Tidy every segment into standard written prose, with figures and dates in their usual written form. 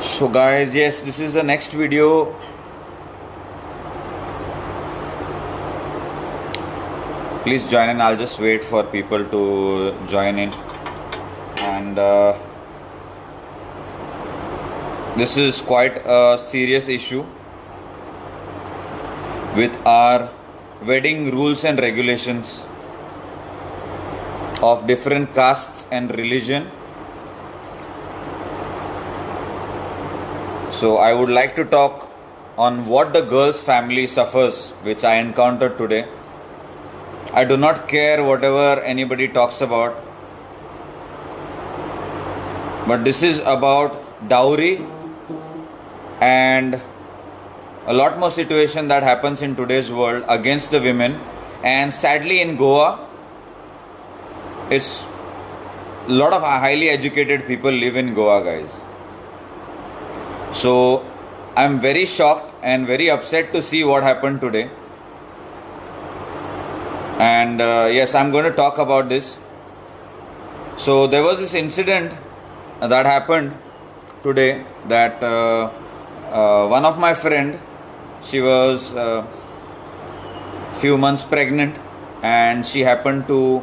So guys, yes, this is the next video. Please join in. I'll just wait for people to join in. And this is quite a serious issue with our wedding rules and regulations of different castes and religion. So I would like to talk on what the girl's family suffers, which I encountered today. I do not care whatever anybody talks about, but this is about dowry and a lot more situation that happens in today's world against the women. And sadly in Goa, it's a lot of highly educated people live in Goa, guys. So I'm very shocked and very upset to see what happened today. And yes, I'm going to talk about this. So there was this incident that happened today that one of my friend, she was few months pregnant and she happened to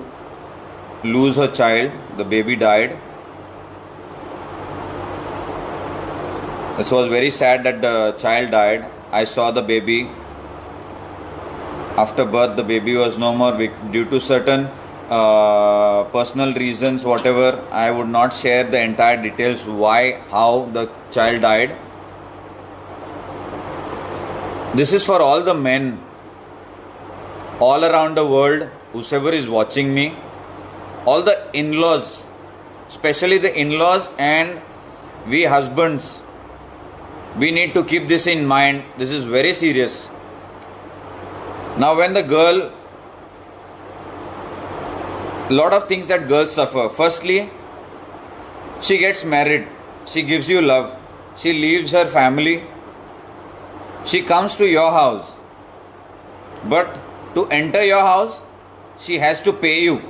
lose her child. The baby died. It was very sad that the child died. I saw the baby. After birth, the baby was no more due to certain personal reasons, whatever. I would not share the entire details why, how the child died. This is for all the men all around the world, whoever is watching me, all the in-laws, especially the in-laws and we husbands. We need to keep this in mind. This is very serious. Now when the girl, a lot of things that girls suffer. Firstly, she gets married. She gives you love. She leaves her family. She comes to your house. But to enter your house, she has to pay you.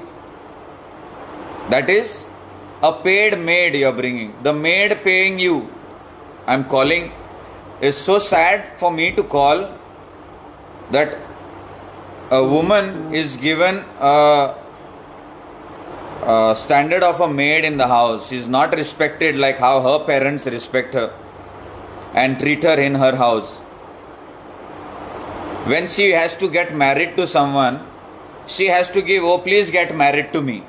That is a paid maid you're bringing. The maid paying you. I'm calling. It's so sad for me to call that a woman is given a standard of a maid in the house. She's not respected like how her parents respect her and treat her in her house. When she has to get married to someone, she has to give, oh please get married to me.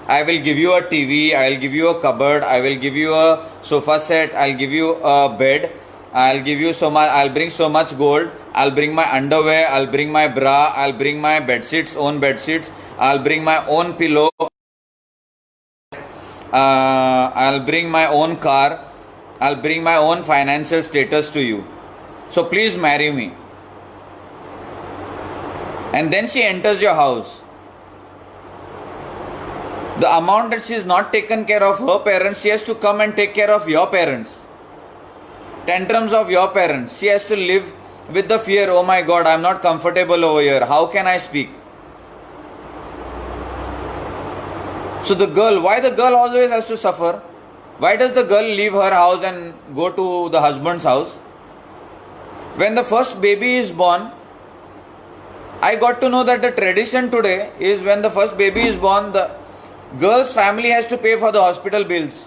I will give you a TV, I will give you a cupboard, I will give you a sofa set, I'll give you a bed, I'll give you so much, I'll bring so much gold, I'll bring my underwear, I'll bring my bra, I'll bring my bed sheets, own bed sheets, I'll bring my own pillow, I'll bring my own car, I'll bring my own financial status to you. So please marry me. And then she enters your house. The amount that she is not taken care of her parents, she has to come and take care of your parents. Tantrums of your parents. She has to live with the fear, oh my God, I am not comfortable over here. How can I speak? So the girl, why the girl always has to suffer? Why does the girl leave her house and go to the husband's house? When the first baby is born, I got to know that the tradition today is when the first baby is born, the girl's family has to pay for the hospital bills.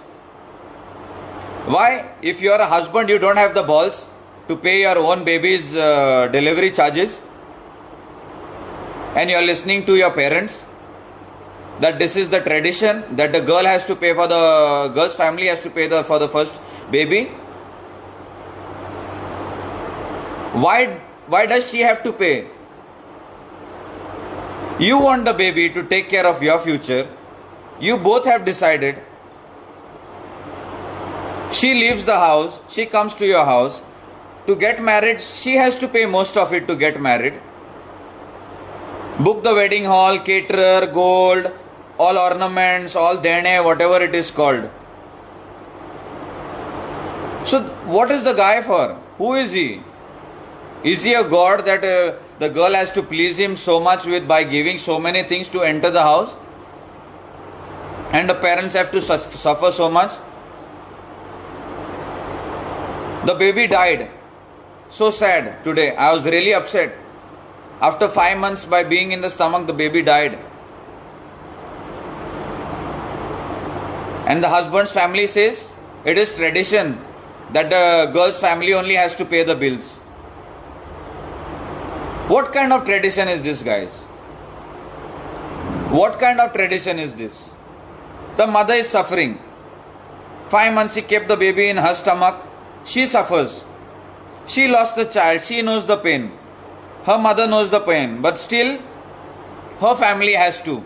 Why? If you are a husband, you don't have the balls to pay your own baby's delivery charges, and you are listening to your parents that this is the tradition, that the girl has to pay for the girl's family has to pay for the first baby. Why does she have to pay? You want the baby to take care of your future. You both have decided. She leaves the house, she comes to your house. To get married, she has to pay most of it to get married. Book the wedding hall, caterer, gold, all ornaments, all dene, whatever it is called. So what is the guy for? Who is he? Is he a god that the girl has to please him so much with by giving so many things to enter the house? And the parents have to suffer so much? The baby died. So sad today. I was really upset. After 5 months by being in the stomach, the baby died. And the husband's family says it is tradition that the girl's family only has to pay the bills. What kind of tradition is this, guys? What kind of tradition is this? The mother is suffering. 5 months she kept the baby in her stomach. She suffers. She lost the child. She knows the pain. Her mother knows the pain. But still, her family has to.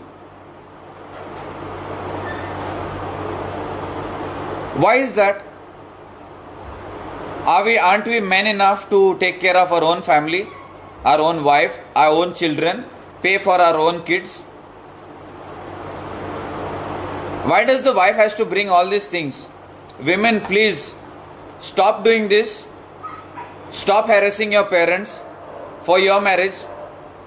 Why is that? Aren't we men enough to take care of our own family, our own wife, our own children, pay for our own kids? Why does the wife has to bring all these things? Women, please stop doing this. Stop harassing your parents for your marriage.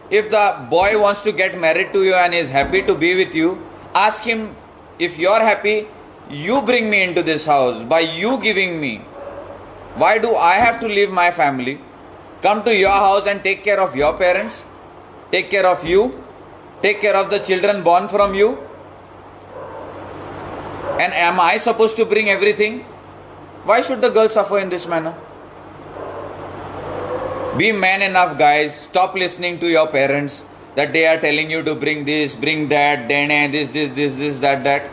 If the boy wants to get married to you and is happy to be with you, ask him, if you are happy, you bring me into this house by you giving me. Why do I have to leave my family, come to your house and take care of your parents, take care of you, take care of the children born from you? And am I supposed to bring everything? Why should the girl suffer in this manner? Be man enough, guys. Stop listening to your parents that they are telling you to bring this, bring that, this, that.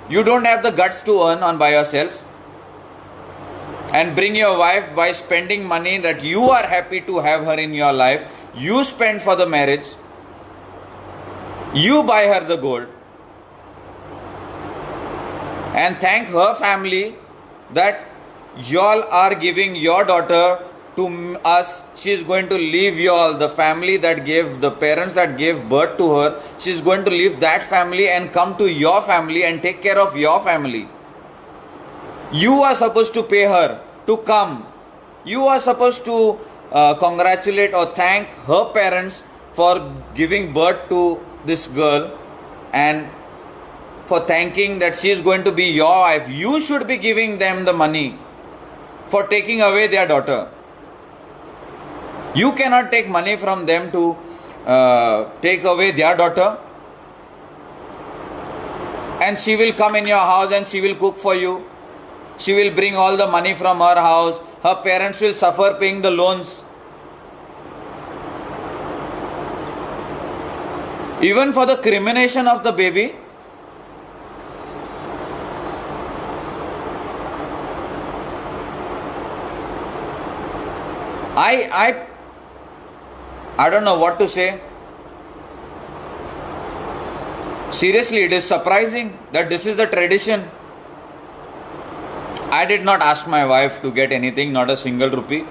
You don't have the guts to earn on by yourself. And bring your wife by spending money that you are happy to have her in your life. You spend for the marriage. You buy her the gold. And thank her family that y'all are giving your daughter to us. She is going to leave y'all, the family that gave, the parents that gave birth to her. She is going to leave that family and come to your family and take care of your family. You are supposed to pay her to come. You are supposed to congratulate or thank her parents for giving birth to this girl and for thanking that she is going to be your wife. You should be giving them the money for taking away their daughter. You cannot take money from them to take away their daughter. And she will come in your house and she will cook for you. She will bring all the money from her house. Her parents will suffer paying the loans. Even for the cremation of the baby, I don't know what to say. Seriously, it is surprising that this is the tradition. I did not ask my wife to get anything, not a single rupee.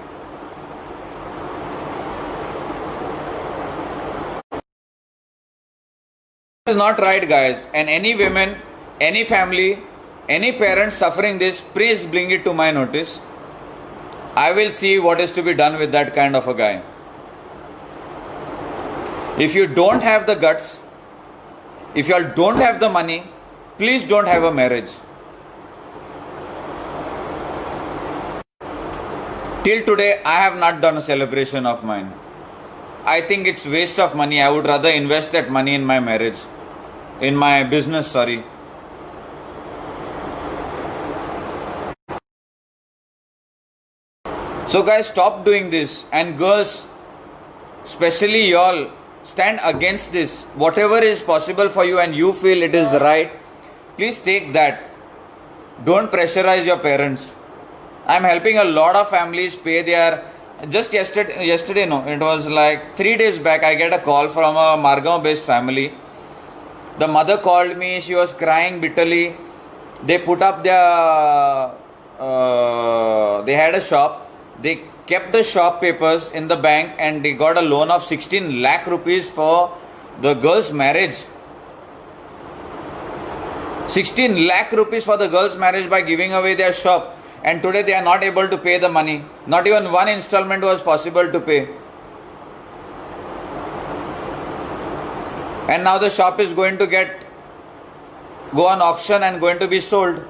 This is not right, guys. And any women, any family, any parent suffering this, please bring it to my notice. I will see what is to be done with that kind of a guy. If you don't have the guts, if you all don't have the money, please don't have a marriage. Till today, I have not done a celebration of mine. I think it's waste of money. I would rather invest that money in my marriage, in my business, sorry. So guys, stop doing this. And girls, especially y'all, stand against this. Whatever is possible for you and you feel it is right, please take that. Don't pressurize your parents. I'm helping a lot of families pay their... Just yesterday, no, it was like 3 days back, I get a call from a Margao based family. The mother called me, she was crying bitterly. They put up their... they had a shop. They kept the shop papers in the bank and they got a loan of 16 lakh rupees for the girl's marriage. 16 lakh rupees for the girl's marriage by giving away their shop. And today they are not able to pay the money. Not even one installment was possible to pay. And now the shop is going to go on auction and going to be sold.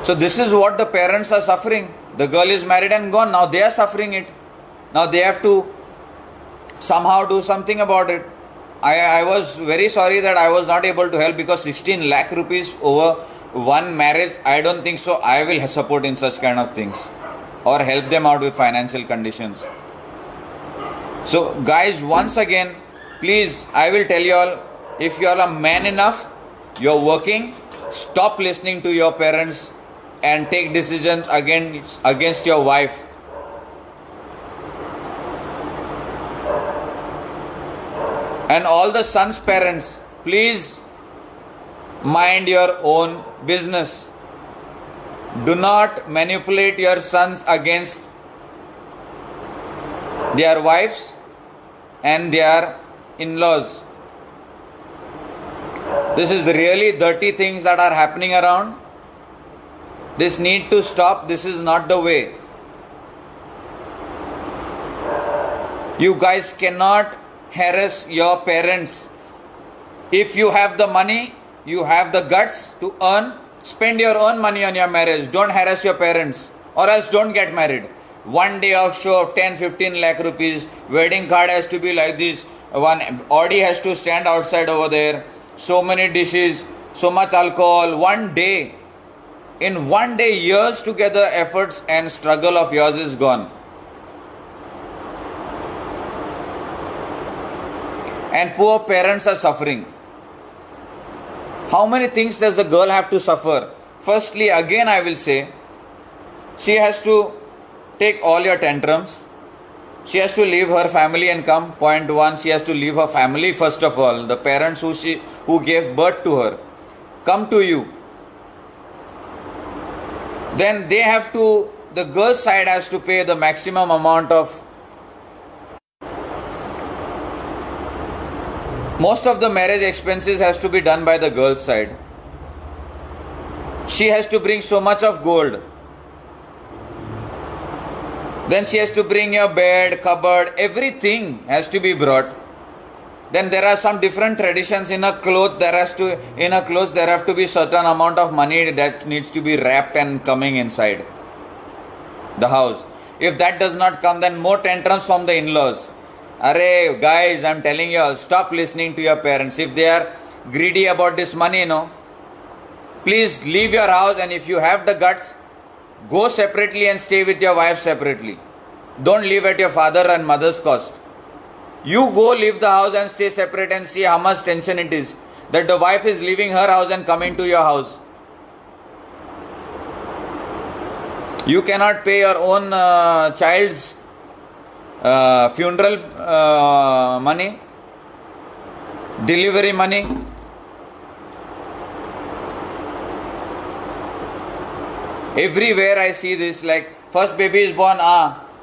So this is what the parents are suffering. The girl is married and gone. Now they are suffering it. Now they have to somehow do something about it. I was very sorry that I was not able to help, because 16 lakh rupees over one marriage, I don't think so I will support in such kind of things or help them out with financial conditions. So guys, once again, please, I will tell you all, if you are a man enough, you are working, stop listening to your parents and take decisions against your wife. And all the sons' parents, please mind your own business. Do not manipulate your sons against their wives and their in-laws. This is really dirty things that are happening around. This need to stop. This is not the way. You guys cannot harass your parents. If you have the money, you have the guts to earn, spend your own money on your marriage. Don't harass your parents, or else don't get married. One day of show of 10-15 lakh rupees, wedding card has to be like this, one Audi has to stand outside over there, so many dishes, so much alcohol. One day, in one day, years together efforts and struggle of yours is gone. And poor parents are suffering. How many things does the girl have to suffer? Firstly, again I will say, she has to take all your tantrums. She has to leave her family and come. Point one, she has to leave her family first of all. The parents who gave birth to her come to you. Then they have to, the girl's side has to pay the maximum amount of, most of the marriage expenses has to be done by the girl's side. She has to bring so much of gold. Then she has to bring your bed, cupboard, everything has to be brought. Then there are some different traditions. In a cloth there have to be certain amount of money that needs to be wrapped and coming inside the house. If that does not come, then more tantrums from the in-laws. Arey guys, I'm telling you all, stop listening to your parents. If they are greedy about this money, please leave your house, and if you have the guts, go separately and stay with your wife separately. Don't live at your father and mother's cost. You go leave the house and stay separate and see how much tension it is that the wife is leaving her house and coming to your house. You cannot pay your own child's funeral money, delivery money. Everywhere I see this, like first baby is born,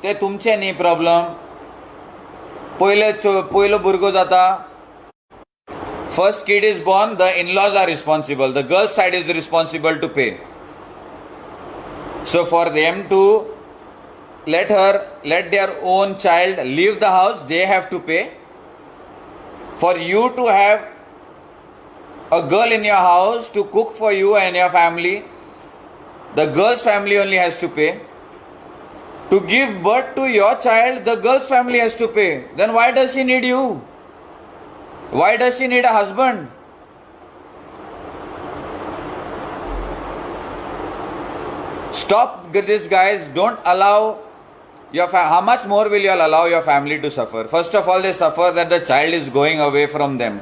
ते तुमचे नहीं problem. पहिले भुरगो जाता. First kid is born, the in-laws are responsible. The girl's side is responsible to pay. So for them to let their own child leave the house, they have to pay. For you to have a girl in your house to cook for you and your family, the girl's family only has to pay. To give birth to your child, the girl's family has to pay. Then why does she need you? Why does she need a husband? Stop this, guys. Don't allow how much more will you allow your family to suffer? First of all, they suffer that the child is going away from them.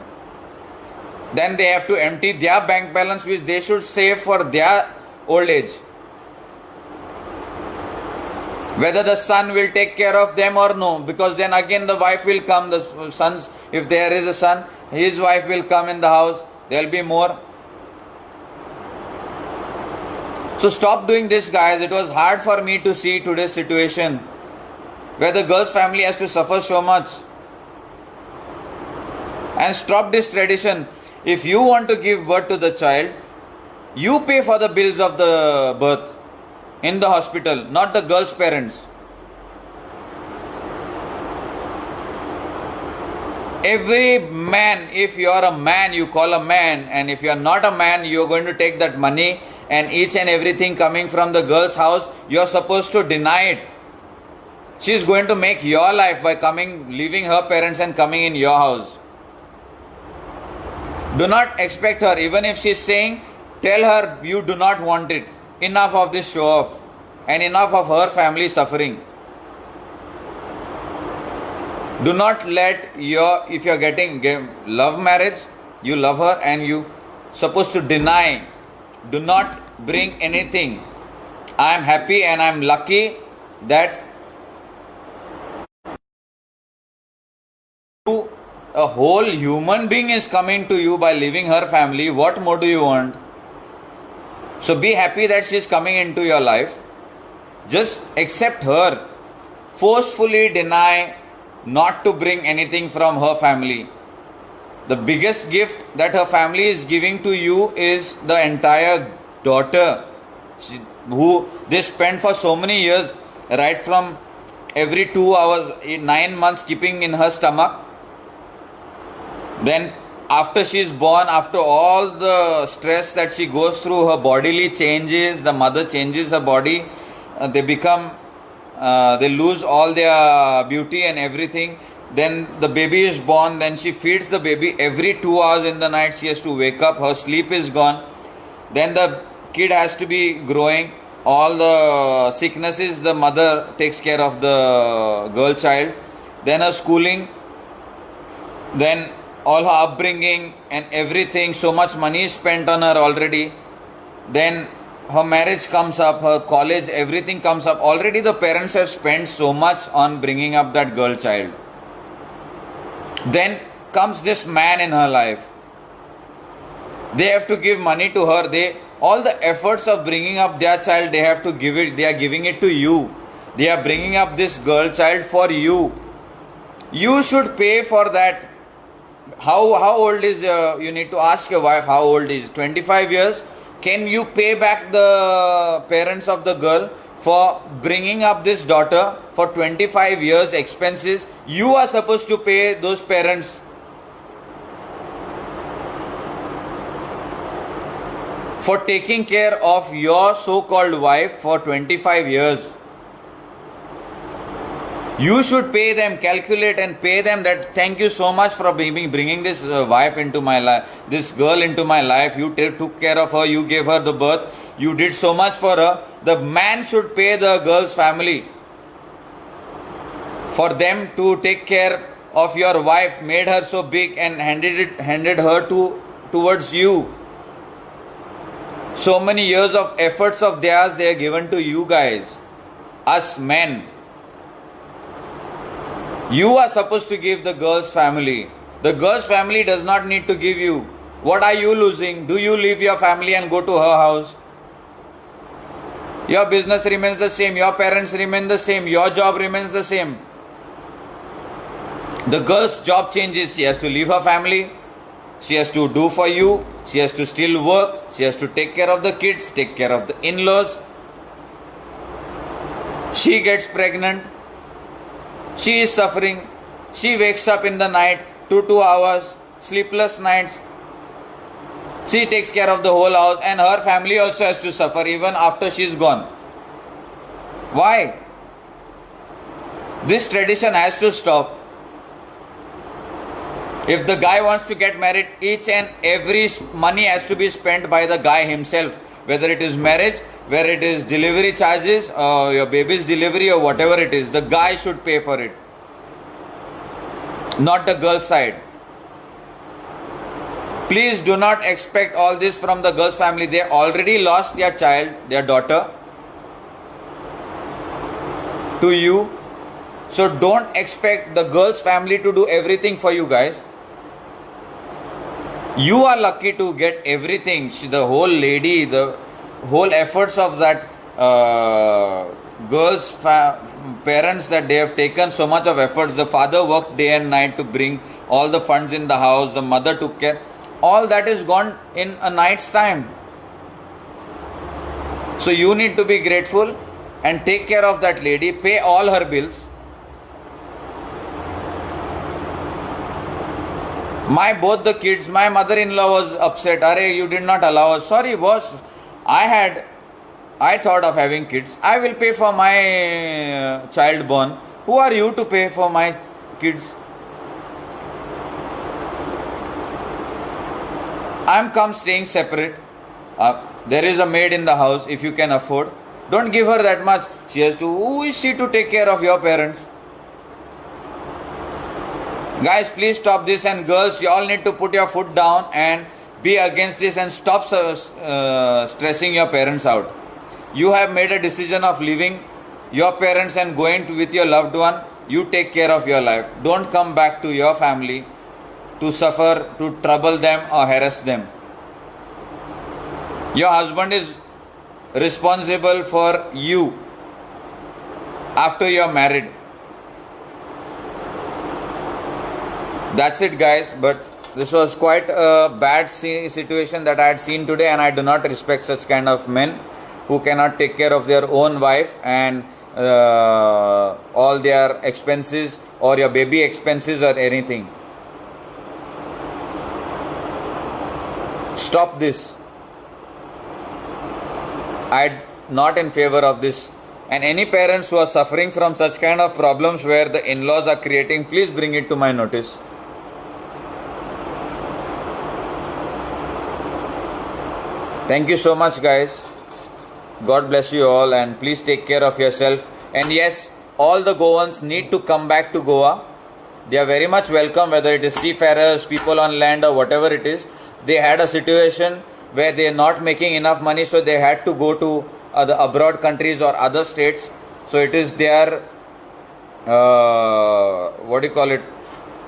Then they have to empty their bank balance, which they should save for their old age. Whether the son will take care of them or no, because then again the wife will come, the sons, if there is a son, his wife will come in the house, there will be more. So stop doing this, guys. It was hard for me to see today's situation where the girl's family has to suffer so much. And stop this tradition. If you want to give birth to the child, you pay for the bills of the birth in the hospital, not the girl's parents. Every man, if you are a man, you call a man, and if you are not a man, you are going to take that money and each and everything coming from the girl's house, you're supposed to deny it. She's going to make your life by leaving her parents and coming in your house. Do not expect her, even if she's saying, tell her you do not want it. Enough of this show off and enough of her family suffering. Do not let if you're getting love marriage, you love her and you supposed to deny. Do not bring anything. I am happy and I am lucky that a whole human being is coming to you by leaving her family. What more do you want? So be happy that she is coming into your life. Just accept her. Forcefully deny not to bring anything from her family. The biggest gift that her family is giving to you is the entire daughter who they spent for so many years, right from every 2 hours, 9 months keeping in her stomach. Then after she is born, after all the stress that she goes through, her bodily changes, the mother changes her body, they lose all their beauty and everything. Then the baby is born, then she feeds the baby every 2 hours in the night. She has to wake up, her sleep is gone. Then the kid has to be growing. All the sicknesses, the mother takes care of the girl child. Then her schooling, then all her upbringing and everything. So much money is spent on her already. Then her marriage comes up, her college, everything comes up. Already the parents have spent so much on bringing up that girl child. Then comes this man in her life. They have to give money to her. All the efforts of bringing up their child, they have to give it. They are giving it to you. They are bringing up this girl child for you. You should pay for that. How old is you need to ask your wife how old is 25 years. Can you pay back the parents of the girl for bringing up this daughter for 25 years expenses? You are supposed to pay those parents. For taking care of your so-called wife for 25 years. You should pay them, calculate and pay them that thank you so much for bringing this wife into my life, this girl into my life. You took care of her, you gave her the birth, you did so much for her. The man should pay the girl's family for them to take care of your wife, made her so big and handed her towards you. So many years of efforts of theirs they are given to you guys, us men. You are supposed to give the girl's family. The girl's family does not need to give you. What are you losing? Do you leave your family and go to her house? Your business remains the same. Your parents remain the same. Your job remains the same. The girl's job changes. She has to leave her family. She has to do for you. She has to still work. She has to take care of the kids, take care of the in-laws. She gets pregnant. She is suffering. She wakes up in the night, 2 hours, sleepless nights. She takes care of the whole house and her family also has to suffer even after she is gone. Why? This tradition has to stop. If the guy wants to get married, each and every money has to be spent by the guy himself. Whether it is marriage, whether it is delivery charges, or your baby's delivery or whatever it is, the guy should pay for it. Not the girl's side. Please do not expect all this from the girl's family. They already lost their child, their daughter, to you. So don't expect the girl's family to do everything for you guys. You are lucky to get everything. The whole lady, the whole efforts of that girl's parents, that they have taken so much of efforts. The father worked day and night to bring all the funds in the house. The mother took care. All that is gone in a night's time. So you need to be grateful and take care of that lady. Pay all her bills. Both the kids, my mother-in-law was upset. Arey, you did not allow us. Sorry, boss. I thought of having kids. I will pay for my child born. Who are you to pay for my kids? I'm come staying separate. There is a maid in the house if you can afford. Don't give her that much. Who is she to take care of your parents? Guys, please stop this, and girls, you all need to put your foot down and be against this and stop stressing your parents out. You have made a decision of leaving your parents and going with your loved one. You take care of your life. Don't come back to your family to suffer, to trouble them or harass them. Your husband is responsible for you after you're married. That's it, guys. But this was quite a bad situation that I had seen today, and I do not respect such kind of men who cannot take care of their own wife and all their expenses or your baby expenses or anything. Stop this. I'm not in favor of this. And any parents who are suffering from such kind of problems where the in-laws are creating, please bring it to my notice. Thank you so much, guys. God bless you all, and please take care of yourself. And yes, all the Goans need to come back to Goa. They are very much welcome, whether it is seafarers, people on land, or whatever it is. They had a situation where they are not making enough money, so they had to go to the abroad countries or other states. So it is their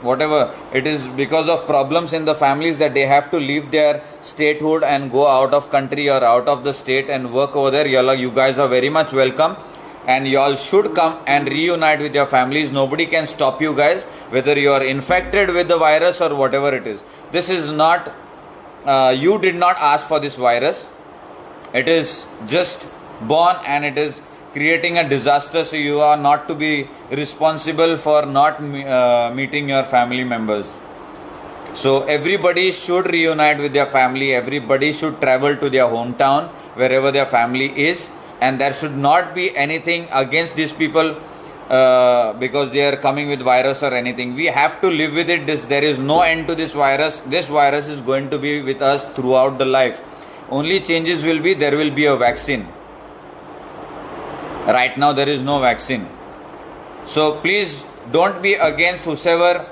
whatever it is, because of problems in the families, that they have to leave their statehood and go out of country or out of the state and work over there. You guys are very much welcome, and you all should come and reunite with your families. Nobody can stop you guys, whether you are infected with the virus or whatever it is. This is not you did not ask for this virus. It is just born, and it is creating a disaster. So you are not to be responsible for not meeting your family members. So everybody should reunite with their family. Everybody should travel to their hometown, wherever their family is, and there should not be anything against these people because they are coming with virus or anything. We have to live with it. There is no end to this virus. This virus is going to be with us throughout the life. Only changes will be, there will be a vaccine. Right now there is no vaccine. So please don't be against whoever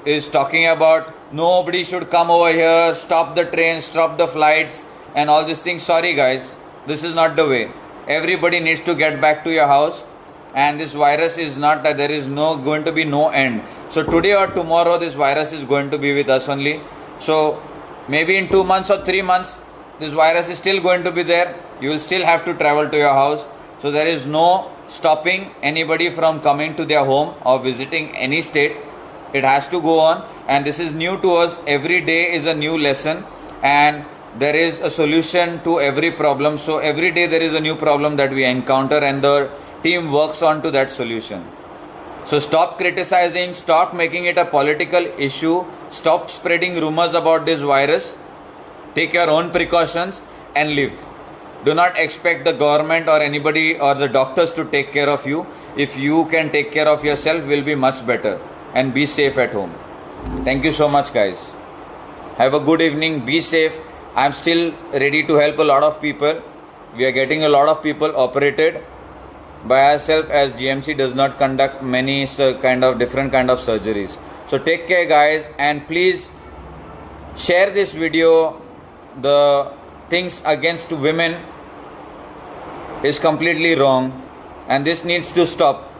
is talking about nobody should come over here, stop the trains, stop the flights and all these things. Sorry guys, this is not the way. Everybody needs to get back to your house, and this virus is not that there is going to be no end. So today or tomorrow this virus is going to be with us only. So maybe in 2 months or 3 months this virus is still going to be there. You will still have to travel to your house. So there is no stopping anybody from coming to their home or visiting any state. It has to go on, and this is new to us. Every day is a new lesson, and there is a solution to every problem. So every day there is a new problem that we encounter, and the team works on to that solution. So stop criticizing, stop making it a political issue, stop spreading rumors about this virus. Take your own precautions and live. Do not expect the government or anybody or the doctors to take care of you. If you can take care of yourself, will be much better, and be safe at home. Thank you so much guys. Have a good evening. Be safe. I am still ready to help a lot of people. We are getting a lot of people operated by ourselves, as GMC does not conduct many different kind of surgeries. So take care guys, and please share this video. The things against women is completely wrong, and this needs to stop.